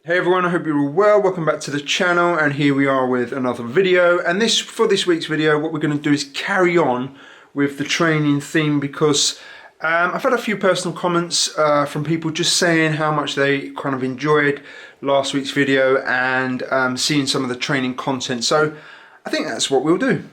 Hey everyone, I hope you're all well. Welcome back to the channel, and here we are with another video. And for this week's video, what we're going to do is carry on with the training theme, because I've had a few personal comments from people just saying how much they kind of enjoyed last week's video and seeing some of the training content. So I think that's what we'll do.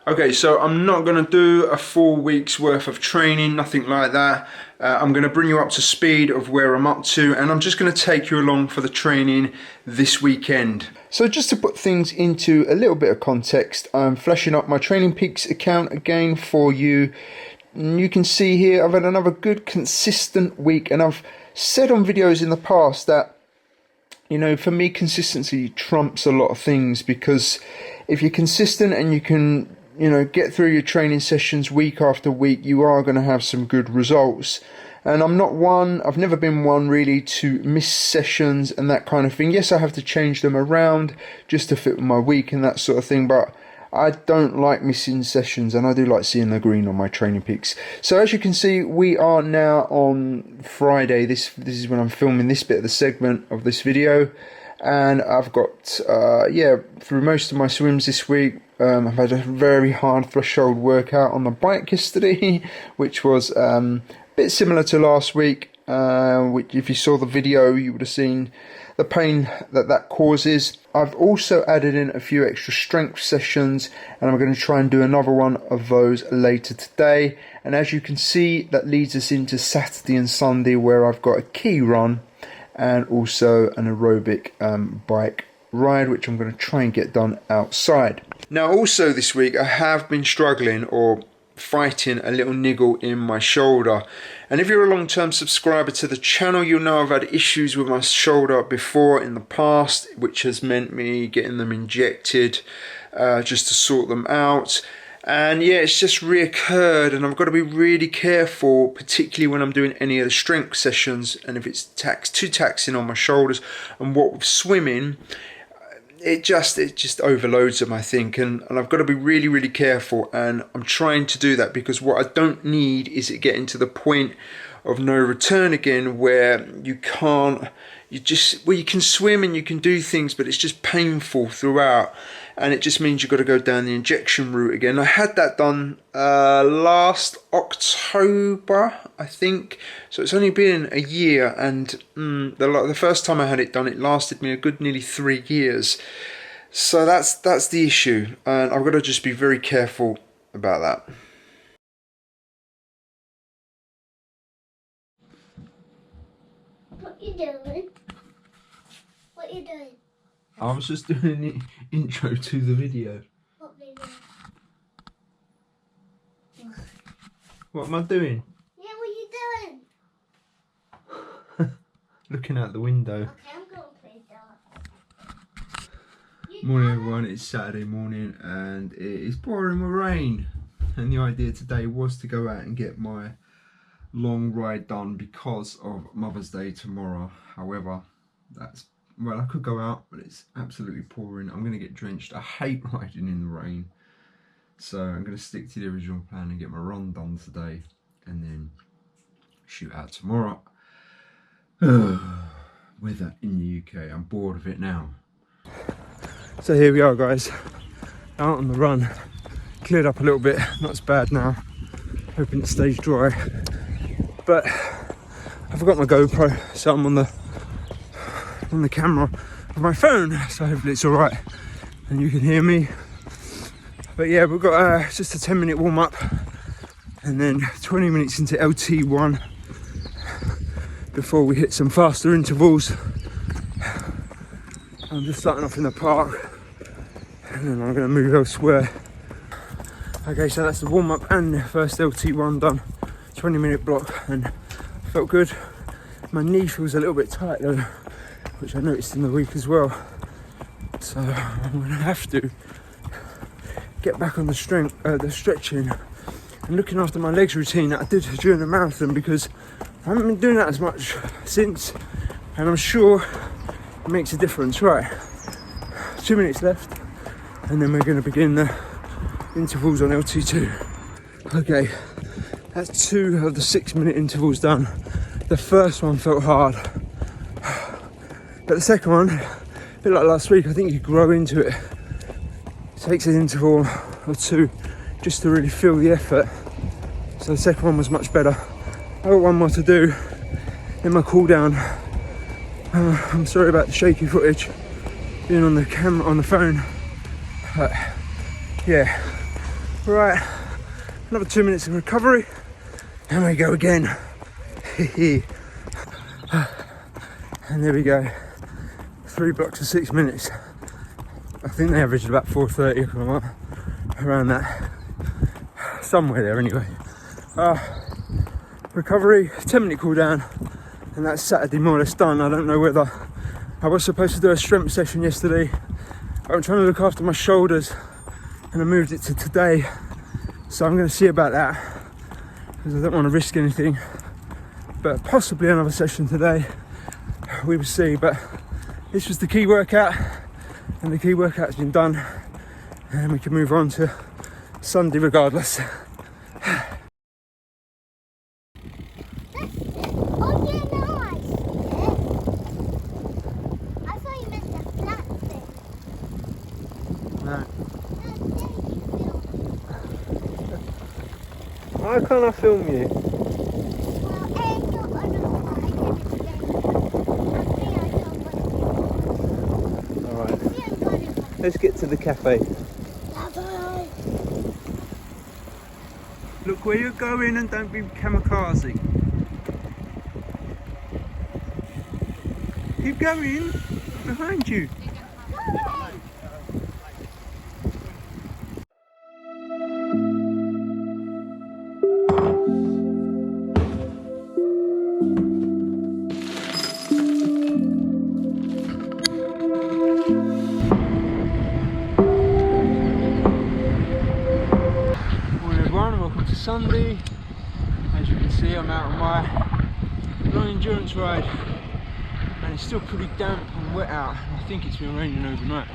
Okay, so I'm not going to do a full week's worth of training, nothing like that. I'm going to bring you up to speed of where I'm up to, and I'm just going to take you along for the training this weekend. So just to put things into a little bit of context, I'm flashing up my Training Peaks account again for you. And you can see here I've had another good consistent week, and I've said on videos in the past that, you know, for me consistency trumps a lot of things, because if you're consistent and you can, you know, get through your training sessions week after week, you are going to have some good results. And I've never been one really to miss sessions and that kind of thing. Yes, I have to change them around just to fit with my week and that sort of thing, but I don't like missing sessions, and I do like seeing the green on my Training Peaks. So as you can see, we are now on Friday. This is when I'm filming this bit of the segment of this video. And I've got, through most of my swims this week. I've had a very hard threshold workout on the bike yesterday, which was a bit similar to last week, which if you saw the video, you would have seen the pain that causes. I've also added in a few extra strength sessions, and I'm going to try and do another one of those later today. And as you can see, that leads us into Saturday and Sunday, where I've got a key run and also an aerobic bike ride, which I'm going to try and get done outside. Now also this week I have been struggling or fighting a little niggle in my shoulder, and if you're a long-term subscriber to the channel, you'll know I've had issues with my shoulder before in the past, which has meant me getting them injected just to sort them out. And yeah, it's just reoccurred, and I've got to be really careful, particularly when I'm doing any of the strength sessions, and if it's too taxing on my shoulders. And what with swimming, it just overloads them, I think, and I've got to be really, really careful, and I'm trying to do that, because what I don't need is it getting to the point of no return again, where you can swim and you can do things, but it's just painful throughout, and it just means you've got to go down the injection route again. I had that done last October, I think, so it's only been a year, and the first time I had it done, it lasted me a good nearly 3 years. So that's the issue, and I've got to just be very careful about that. What you doing? What you doing? I was just doing an intro to the video. What video? What am I doing? Yeah, what you doing? Looking out the window. Okay, I'm going to play dark. Morning everyone, it's Saturday morning and it is pouring with rain, and the idea today was to go out and get my long ride done because of Mother's Day tomorrow. However, I could go out, but it's absolutely pouring. I'm going to get drenched. I hate riding in the rain, so I'm going to stick to the original plan and get my run done today and then shoot out tomorrow. Weather in the UK, I'm bored of it now. So here we are, guys, out on the run. Cleared up a little bit, not as bad now, hoping it stays dry. But I forgot my GoPro, so I'm on the camera of my phone, so hopefully it's all right and you can hear me. But yeah, we've got just a 10-minute warm-up and then 20 minutes into LT1 before we hit some faster intervals. I'm just starting off in the park and then I'm going to move elsewhere. Okay, so that's the warm-up and the first LT1 done. 20-minute block, and felt good. My knee feels a little bit tight though, which I noticed in the week as well. So I'm going to have to get back on the stretching and looking after my legs routine that I did during the marathon, because I haven't been doing that as much since, and I'm sure it makes a difference. Right, 2 minutes left, and then we're going to begin the intervals on LT2. Okay, That's 2 of the 6-minute intervals done. The first one felt hard, but the second one, a bit like last week, I think you grow into it. It takes an interval or 2 just to really feel the effort. So the second one was much better. I've got one more to do in my cool down. I'm sorry about the shaky footage being on the camera, on the phone, but yeah. Right, another 2 minutes of recovery and we go again. And there we go, 3 blocks of 6 minutes. I think they averaged about 4:30 around that, somewhere there anyway. Recovery, 10-minute cool down, and that's Saturday more or less done. I don't know whether I was supposed to do a strength session yesterday, but I'm trying to look after my shoulders and I moved it to today, so I'm going to see about that because I don't want to risk anything, but possibly another session today, we will see. But this was the key workout and the key workout's been done and we can move on to Sunday regardless. Why can't I film you? Alright, let's get to the cafe. Look where you're going and don't be kamikaze. Keep going, behind you. Sunday, as you can see, I'm out on my long endurance ride and it's still pretty damp and wet out. I think it's been raining overnight,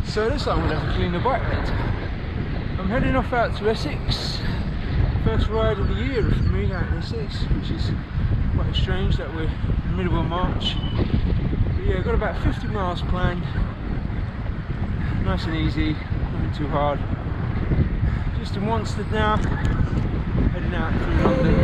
so it looks like I'm going to have to clean the bike later. I'm heading off out to Essex, first ride of the year for me out in Essex, which is quite strange that we're in the middle of March. But yeah, I've got about 50 miles planned, nice and easy, nothing too hard. Just in Wanstead now, heading out through London.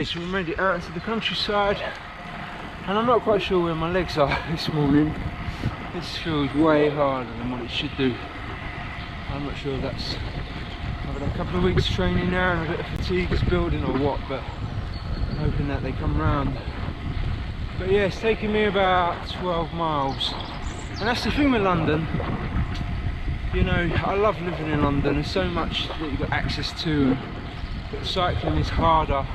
So we made it out into the countryside and I'm not quite sure where my legs are this morning. This feels way harder than what it should do. I'm not sure if that's, I've had a couple of weeks training now and a bit of fatigue is building or what, but I'm hoping that they come round. But yeah, it's taking me about 12 miles and that's the thing with London. You know, I love living in London, there's so much that you've got access to, but cycling is harder.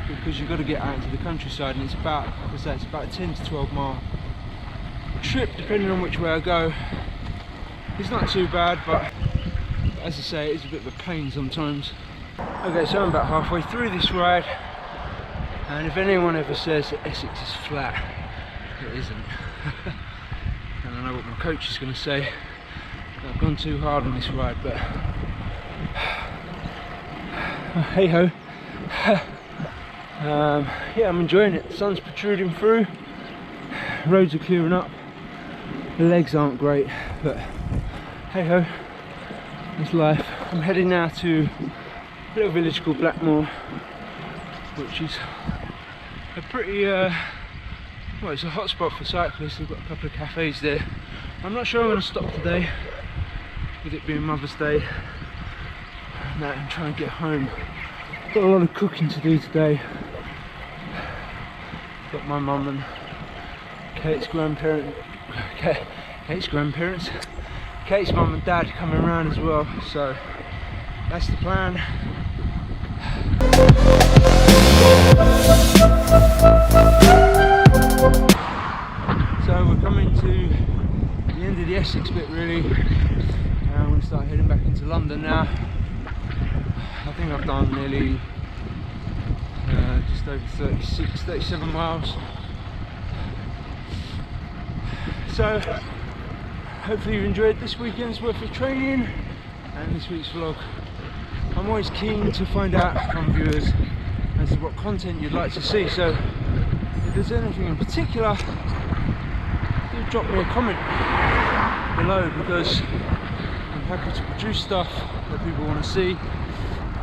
Because you've got to get out into the countryside and it's about, like I say, it's about a 10 to 12 mile trip depending on which way I go. It's not too bad, but as I say, it's a bit of a pain sometimes. Okay, so I'm about halfway through this ride and if anyone ever says that Essex is flat, it isn't. And I know what my coach is going to say, I've gone too hard on this ride, but hey ho. Yeah, I'm enjoying it. The sun's protruding through, roads are clearing up, the legs aren't great, but hey ho, it's life. I'm heading now to a little village called Blackmore, which is a pretty, well, it's a hot spot for cyclists. They've got a couple of cafes there. I'm not sure I'm going to stop today, with it being Mother's Day, and try and get home. Got a lot of cooking to do today. Got my mum and Kate's grandparents, Kate's mum and dad coming around as well, so that's the plan. So we're coming to the end of the Essex bit really, and I'm going to start heading back into London now. I think I've done nearly just over 37 miles. So hopefully you enjoyed this weekend's worth of training and this week's vlog. I'm always keen to find out from viewers as to what content you'd like to see, so if there's anything in particular, do drop me a comment below, because I'm happy to produce stuff that people want to see.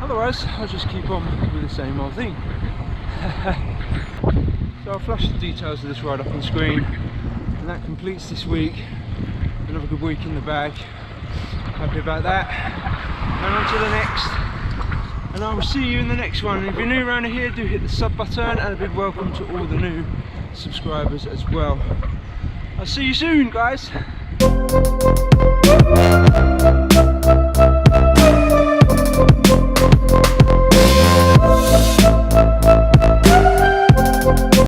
Otherwise, I'll just keep on with the same old thing. So I'll flash the details of this ride up on screen, and that completes this week. Another good week in the bag. Happy about that. And on to the next. And I will see you in the next one. And if you're new around here, do hit the sub button, and a big welcome to all the new subscribers as well. I'll see you soon, guys.